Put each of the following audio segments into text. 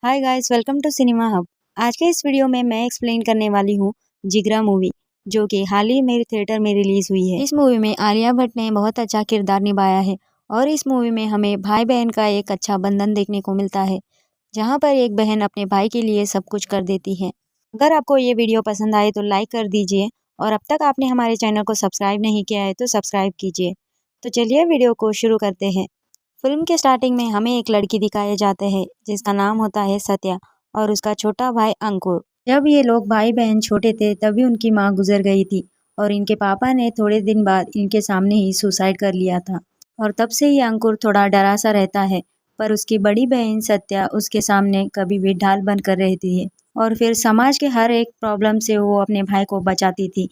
Hi guys, welcome to Cinema Hub. आज के इस वीडियो में मैं एक्सप्लेन करने वाली हूँ जिगरा मूवी, जो कि हाल ही में थिएटर में रिलीज हुई है। इस मूवी में आलिया भट्ट ने बहुत अच्छा किरदार निभाया है और इस मूवी में हमें भाई बहन का एक अच्छा बंधन देखने को मिलता है, जहाँ पर एक बहन अपने भाई के लिए सब कुछ कर देती है। अगर आपको ये वीडियो पसंद आए तो लाइक कर दीजिए और अब तक आपने हमारे चैनल को सब्सक्राइब नहीं किया है तो सब्सक्राइब कीजिए। तो चलिए वीडियो को शुरू करते हैं। फिल्म के स्टार्टिंग में हमें एक लड़की दिखाए जाते हैं जिसका नाम होता है सत्या और उसका छोटा भाई अंकुर। जब ये लोग भाई बहन छोटे थे तभी उनकी माँ गुजर गई थी और इनके पापा ने थोड़े दिन बाद इनके सामने ही सुसाइड कर लिया था। और तब से ही अंकुर थोड़ा डरा सा रहता है, पर उसकी बड़ी बहन सत्या उसके सामने कभी भी ढाल बनकर रहती है और फिर समाज के हर एक प्रॉब्लम से वो अपने भाई को बचाती थी।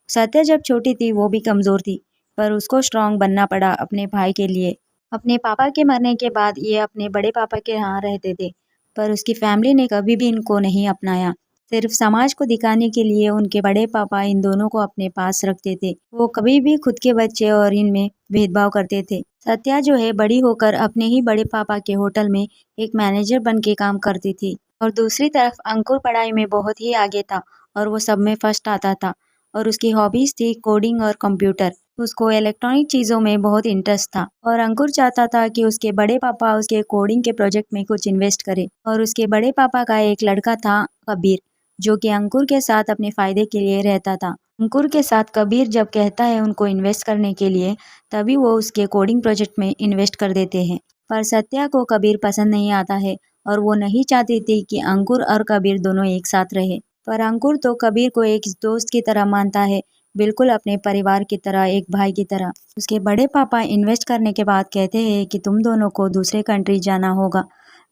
सत्या जब छोटी थी वो भी कमज़ोर थी, पर उसको स्ट्रांग बनना पड़ा अपने भाई के लिए। अपने पापा के मरने के बाद ये अपने बड़े पापा के यहाँ रहते थे, पर उसकी फैमिली ने कभी भी इनको नहीं अपनाया। सिर्फ समाज को दिखाने के लिए उनके बड़े पापा इन दोनों को अपने पास रखते थे। वो कभी भी खुद के बच्चे और इनमें भेदभाव करते थे। सत्या जो है बड़ी होकर अपने ही बड़े पापा के होटल में एक मैनेजर बन के काम करती थी और दूसरी तरफ अंकुर पढ़ाई में बहुत ही आगे था और वो सब में फर्स्ट आता था और उसकी हॉबीज थी कोडिंग और कंप्यूटर। उसको इलेक्ट्रॉनिक चीज़ों में बहुत इंटरेस्ट था और अंकुर चाहता था कि उसके बड़े पापा उसके कोडिंग के प्रोजेक्ट में कुछ इन्वेस्ट करें। और उसके बड़े पापा का एक लड़का था कबीर, जो कि अंकुर के साथ अपने फ़ायदे के लिए रहता था। अंकुर के साथ कबीर जब कहता है उनको इन्वेस्ट करने के लिए, तभी वो उसके कोडिंग प्रोजेक्ट में इन्वेस्ट कर देते हैं। पर सत्या को कबीर पसंद नहीं आता है और वो नहीं चाहती थी कि अंकुर और कबीर दोनों एक साथ रहे। पर अंकुर तो कबीर को एक दोस्त की तरह मानता है, बिल्कुल अपने परिवार की तरह, एक भाई की तरह। उसके बड़े पापा इन्वेस्ट करने के बाद कहते हैं कि तुम दोनों को दूसरे कंट्री जाना होगा,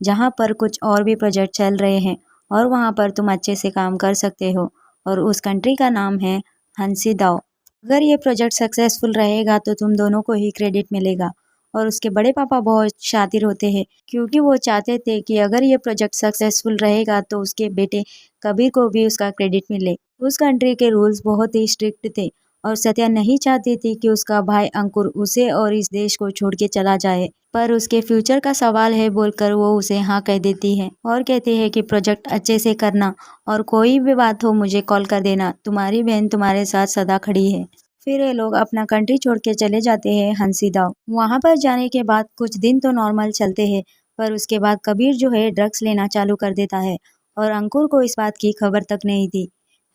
जहाँ पर कुछ और भी प्रोजेक्ट चल रहे हैं और वहाँ पर तुम अच्छे से काम कर सकते हो, और उस कंट्री का नाम है हंसी दाव। अगर ये प्रोजेक्ट सक्सेसफुल रहेगा तो तुम दोनों को ही क्रेडिट मिलेगा। और उसके बड़े पापा बहुत शातिर होते हैं, क्योंकि वो चाहते थे कि अगर ये प्रोजेक्ट सक्सेसफुल रहेगा तो उसके बेटे कबीर को भी उसका क्रेडिट मिले। उस कंट्री के रूल्स बहुत ही स्ट्रिक्ट थे और सत्या नहीं चाहती थी कि उसका भाई अंकुर उसे और इस देश को छोड़ के चला जाए, पर उसके फ्यूचर का सवाल है बोलकर वो उसे हाँ कह देती है और कहती है कि प्रोजेक्ट अच्छे से करना और कोई भी बात हो मुझे कॉल कर देना, तुम्हारी बहन तुम्हारे साथ सदा खड़ी है। फिर ये लोग अपना कंट्री छोड़ के चले जाते हैं हंसी दाव। वहाँ पर जाने के बाद कुछ दिन तो नॉर्मल चलते हैं, पर उसके बाद कबीर जो है ड्रग्स लेना चालू कर देता है और अंकुर को इस बात की खबर तक नहीं थी।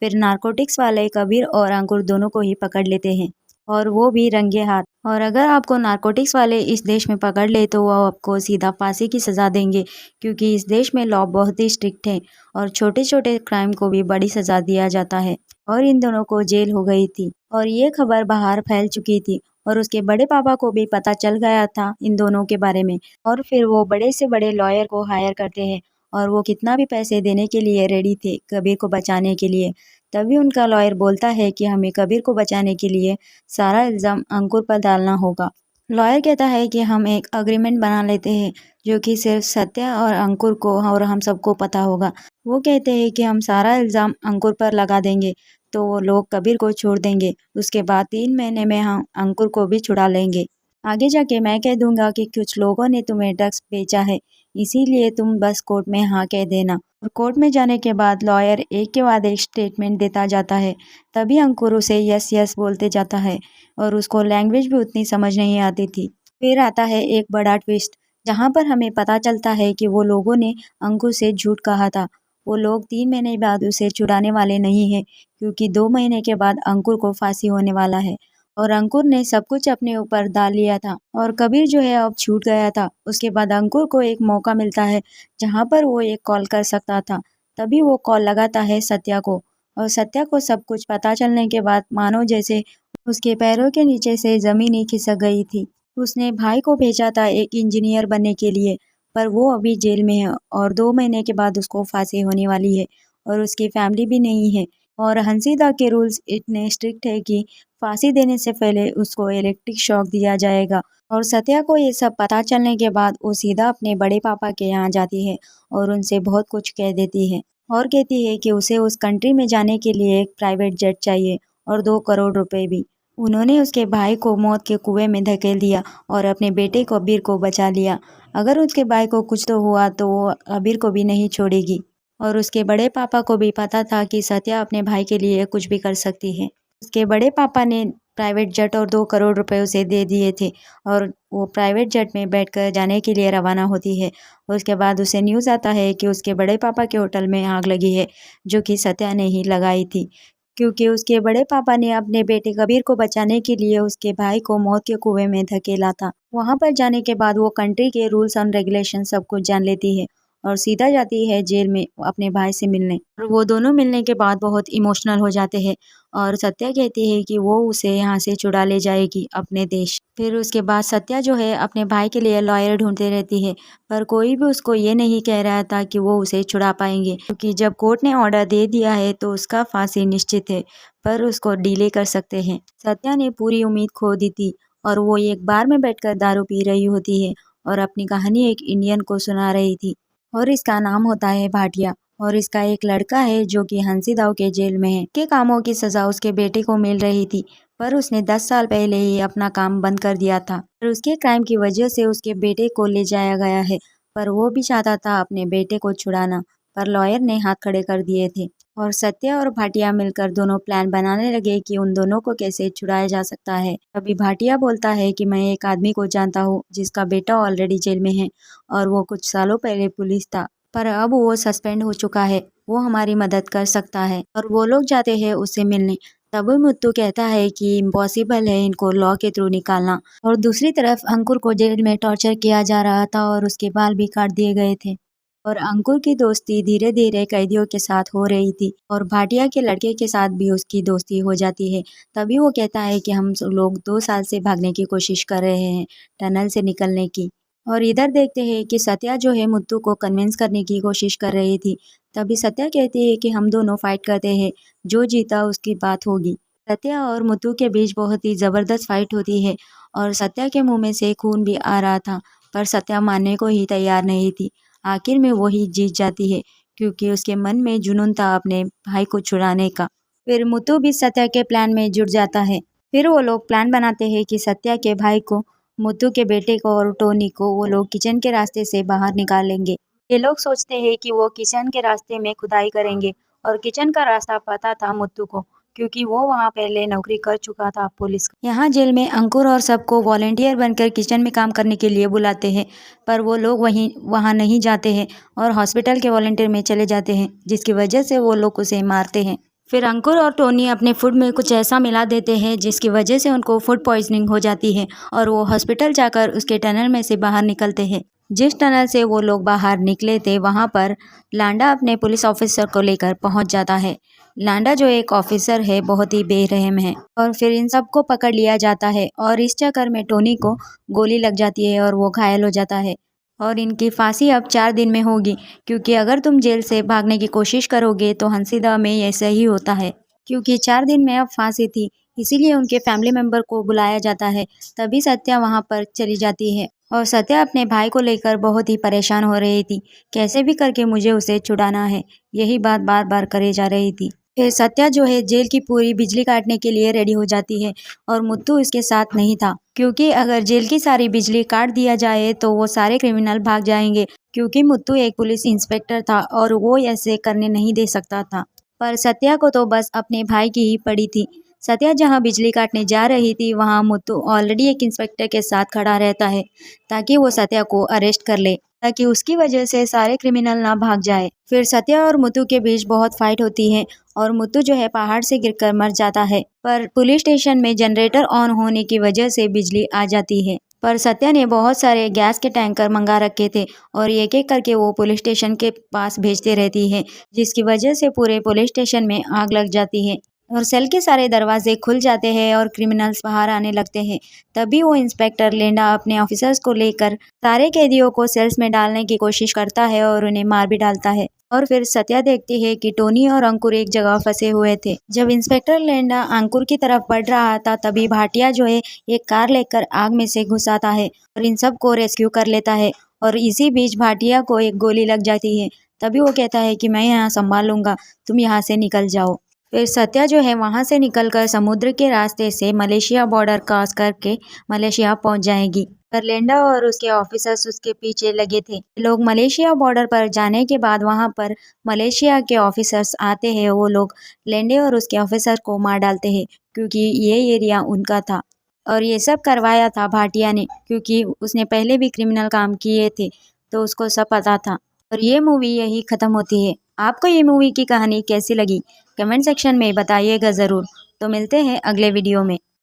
फिर नारकोटिक्स वाले कबीर और अंकुर दोनों को ही पकड़ लेते हैं, और वो भी रंगे हाथ। और अगर आपको नारकोटिक्स वाले इस देश में पकड़ ले तो वो आपको सीधा फांसी की सज़ा देंगे, क्योंकि इस देश में लॉ बहुत ही स्ट्रिक्ट है और छोटे छोटे क्राइम को भी बड़ी सज़ा दिया जाता है। और इन दोनों को जेल हो गई थी और ये खबर बाहर फैल चुकी थी और उसके बड़े पापा को भी पता चल गया था इन दोनों के बारे में। और फिर वो बड़े से बड़े लॉयर को हायर करते हैं और वो कितना भी पैसे देने के लिए रेडी थे कबीर को बचाने के लिए। तभी उनका लॉयर बोलता है कि हमें कबीर को बचाने के लिए सारा इल्ज़ाम अंकुर पर डालना होगा। लॉयर कहता है कि हम एक अग्रीमेंट बना लेते हैं, जो कि सिर्फ सत्या और अंकुर को और हम सबको पता होगा। वो कहते हैं कि हम सारा इल्ज़ाम अंकुर पर लगा देंगे तो वो लोग कबीर को छोड़ देंगे। उसके बाद 3 महीने में हम अंकुर को भी छुड़ा लेंगे। आगे जाके मैं कह दूंगा कि कुछ लोगों ने तुम्हें ड्रग्स बेचा है, इसीलिए तुम बस कोर्ट में हाँ कह देना। और कोर्ट में जाने के बाद लॉयर एक के बाद एक स्टेटमेंट देता जाता है। तभी अंकुर उसे यस यस बोलते जाता है और उसको लैंग्वेज भी उतनी समझ नहीं आती थी। फिर आता है एक बड़ा ट्विस्ट, जहाँ पर हमें पता चलता है कि वो लोगों ने अंकुर से झूठ कहा था। वो लोग 3 महीने बाद उसे छुड़ाने वाले नहीं हैं, क्योंकि 2 महीने के बाद अंकुर को फांसी होने वाला है और अंकुर ने सब कुछ अपने ऊपर डाल लिया था और कबीर जो है अब छूट गया था। उसके बाद अंकुर को एक मौका मिलता है जहाँ पर वो एक कॉल कर सकता था। तभी वो कॉल लगाता है सत्या को और सत्या को सब कुछ पता चलने के बाद मानो जैसे उसके पैरों के नीचे से ज़मीन ही खिसक गई थी। उसने भाई को भेजा था एक इंजीनियर बनने के लिए, पर वो अभी जेल में है और 2 महीने के बाद उसको फांसी होने वाली है और उसकी फैमिली भी नहीं है। और हंसीदा के रूल्स इतने स्ट्रिक्ट है कि फांसी देने से पहले उसको इलेक्ट्रिक शॉक दिया जाएगा। और सत्या को ये सब पता चलने के बाद वो सीधा अपने बड़े पापा के यहाँ जाती है और उनसे बहुत कुछ कह देती है और कहती है कि उसे उस कंट्री में जाने के लिए एक प्राइवेट जेट चाहिए और 2 करोड़ रुपए भी। उन्होंने उसके भाई को मौत के कुएं में धकेल दिया और अपने बेटे कबीर को बचा लिया। अगर उसके भाई को कुछ तो हुआ तो वो कबीर को भी नहीं छोड़ेगी। और उसके बड़े पापा को भी पता था कि सत्या अपने भाई के लिए कुछ भी कर सकती है। उसके बड़े पापा ने प्राइवेट जेट और 2 करोड़ रुपए उसे दे दिए थे और वो प्राइवेट जेट में बैठकर जाने के लिए रवाना होती है। उसके बाद उसे न्यूज़ आता है कि उसके बड़े पापा के होटल में आग लगी है, जो कि सत्या ने ही लगाई थी, क्योंकि उसके बड़े पापा ने अपने बेटे कबीर को बचाने के लिए उसके भाई को मौत के कुएं में धकेला था। वहां पर जाने के बाद वो कंट्री के रूल्स एंड रेगुलेशन सब कुछ जान लेती है और सीधा जाती है जेल में अपने भाई से मिलने। और वो दोनों मिलने के बाद बहुत इमोशनल हो जाते हैं और सत्या कहती है कि वो उसे यहाँ से छुड़ा ले जाएगी अपने देश। फिर उसके बाद सत्या जो है अपने भाई के लिए लॉयर ढूंढती रहती है, पर कोई भी उसको ये नहीं कह रहा था कि वो उसे छुड़ा पाएंगे, क्योंकि जब कोर्ट ने ऑर्डर दे दिया है तो उसका फांसी निश्चित है, पर उसको डिले कर सकते हैं। सत्या ने पूरी उम्मीद खो दी थी और वो एक बार में बैठकर दारू पी रही होती है और अपनी कहानी एक इंडियन को सुना रही थी और इसका नाम होता है भाटिया। और इसका एक लड़का है जो कि हंसीदाव के जेल में है। के कामों की सजा उसके बेटे को मिल रही थी, पर उसने 10 साल पहले ही अपना काम बंद कर दिया था और उसके क्राइम की वजह से उसके बेटे को ले जाया गया है। पर वो भी चाहता था अपने बेटे को छुड़ाना, पर लॉयर ने हाथ खड़े कर दिए थे और सत्या और भाटिया मिलकर दोनों प्लान बनाने लगे कि उन दोनों को कैसे छुड़ाया जा सकता है। तभी भाटिया बोलता है कि मैं एक आदमी को जानता हूँ जिसका बेटा ऑलरेडी जेल में है और वो कुछ सालों पहले पुलिस था, पर अब वो सस्पेंड हो चुका है, वो हमारी मदद कर सकता है। और वो लोग जाते हैं उससे मिलने। तब मुत्तू कहता है कि इम्पॉसिबल है इनको लॉ के थ्रू निकालना। और दूसरी तरफ अंकुर को जेल में टॉर्चर किया जा रहा था और उसके बाल भी काट दिए गए थे और अंकुर की दोस्ती धीरे धीरे कैदियों के साथ हो रही थी और भाटिया के लड़के के साथ भी उसकी दोस्ती हो जाती है। तभी वो कहता है कि हम लोग 2 साल से भागने की कोशिश कर रहे हैं, टनल से निकलने की। और इधर देखते हैं कि सत्या जो है मुत्तू को कन्विंस करने की कोशिश कर रही थी। तभी सत्या कहती है कि हम दोनों फाइट करते हैं, जो जीता उसकी बात होगी। सत्या और मुत्तू के बीच बहुत ही ज़बरदस्त फाइट होती है और सत्या के मुंह में से खून भी आ रहा था, पर सत्या मानने को ही तैयार नहीं थी। आखिर में वही जीत जाती है, क्योंकि उसके मन में जुनून था अपने भाई को छुड़ाने का। फिर मुत्तू भी सत्या के प्लान में जुट जाता है। फिर वो लोग प्लान बनाते हैं कि सत्या के भाई को, मुत्तू के बेटे को और टोनी को वो लोग किचन के रास्ते से बाहर निकालेंगे। ये लोग सोचते हैं कि वो किचन के रास्ते में खुदाई करेंगे और किचन का रास्ता पता था मुत्तू को, क्योंकि वो वहाँ पहले नौकरी कर चुका था पुलिस का। यहाँ जेल में अंकुर और सबको वॉलेंटियर बनकर किचन में काम करने के लिए बुलाते हैं, पर वो लोग वहाँ नहीं जाते हैं और हॉस्पिटल के वॉलेंटियर में चले जाते हैं, जिसकी वजह से वो लोग उसे मारते हैं। फिर अंकुर और टोनी अपने फूड में कुछ ऐसा मिला देते हैं जिसकी वजह से उनको फूड पॉइजनिंग हो जाती है और वो हॉस्पिटल जाकर उसके टनल में से बाहर निकलते हैं। जिस टनल से वो लोग बाहर निकले थे वहाँ पर लांडा अपने पुलिस ऑफिसर को लेकर पहुँच जाता है। लांडा जो एक ऑफिसर है बहुत ही बेरहम है और फिर इन सबको पकड़ लिया जाता है और इस चक्कर में टोनी को गोली लग जाती है और वो घायल हो जाता है। और इनकी फांसी अब 4 दिन में होगी, क्योंकि अगर तुम जेल से भागने की कोशिश करोगे तो हंसीदा में ऐसा ही होता है, क्योंकि 4 दिन में अब फांसी थी, इसीलिए उनके फैमिली मेंबर को बुलाया जाता है। तभी सत्या वहां पर चली जाती है और सत्या अपने भाई को लेकर बहुत ही परेशान हो रही थी। कैसे भी करके मुझे उसे छुड़ाना है, यही बात बार बार करे जा रही थी। फिर सत्या जो है जेल की पूरी बिजली काटने के लिए रेडी हो जाती है और मुत्तू इसके साथ नहीं था, क्योंकि अगर जेल की सारी बिजली काट दिया जाए तो वो सारे क्रिमिनल भाग जाएंगे, क्योंकि मुत्तू एक पुलिस इंस्पेक्टर था और वो ऐसे करने नहीं दे सकता था। पर सत्या को तो बस अपने भाई की ही पड़ी थी। सत्या जहाँ बिजली काटने जा रही थी वहाँ मुत्तू ऑलरेडी एक इंस्पेक्टर के साथ खड़ा रहता है, ताकि वो सत्या को अरेस्ट कर ले, ताकि उसकी वजह से सारे क्रिमिनल ना भाग जाए। फिर सत्या और मुत्तू के बीच बहुत फाइट होती है और मुत्तू जो है पहाड़ से गिरकर मर जाता है, पर पुलिस स्टेशन में जनरेटर ऑन होने की वजह से बिजली आ जाती है। पर सत्या ने बहुत सारे गैस के टैंकर मंगा रखे थे और एक एक करके वो पुलिस स्टेशन के पास भेजते रहती है, जिसकी वजह से पूरे पुलिस स्टेशन में आग लग जाती है और सेल के सारे दरवाजे खुल जाते हैं और क्रिमिनल्स बाहर आने लगते हैं। तभी वो इंस्पेक्टर लेंडा अपने ऑफिसर्स को लेकर सारे कैदियों को सेल्स में डालने की कोशिश करता है और उन्हें मार भी डालता है। और फिर सत्या देखती है कि टोनी और अंकुर एक जगह फंसे हुए थे। जब इंस्पेक्टर लेंडा अंकुर की तरफ बढ़ रहा था तभी भाटिया जो है एक कार लेकर आग में से घुस आता है और इन सब को रेस्क्यू कर लेता है। और इसी बीच भाटिया को एक गोली लग जाती है। तभी वो कहता है कि मैं यहाँ संभाल लूंगा, तुम यहाँ से निकल जाओ। फिर सत्या जो है वहाँ से निकलकर समुद्र के रास्ते से मलेशिया बॉर्डर क्रॉस करके मलेशिया पहुँच जाएगी। लेंडा और उसके ऑफिसर्स उसके पीछे लगे थे। लोग मलेशिया बॉर्डर पर जाने के बाद वहाँ पर मलेशिया के ऑफिसर्स आते हैं। वो लोग लेंडे और उसके ऑफिसर को मार डालते हैं क्योंकि ये एरिया उनका था और ये सब करवाया था भाटिया ने क्योंकि उसने पहले भी क्रिमिनल काम किए थे तो उसको सब पता था। और ये मूवी यही ख़त्म होती है। आपको ये मूवी की कहानी कैसी लगी कमेंट सेक्शन में बताइएगा ज़रूर। तो मिलते हैं अगले वीडियो में।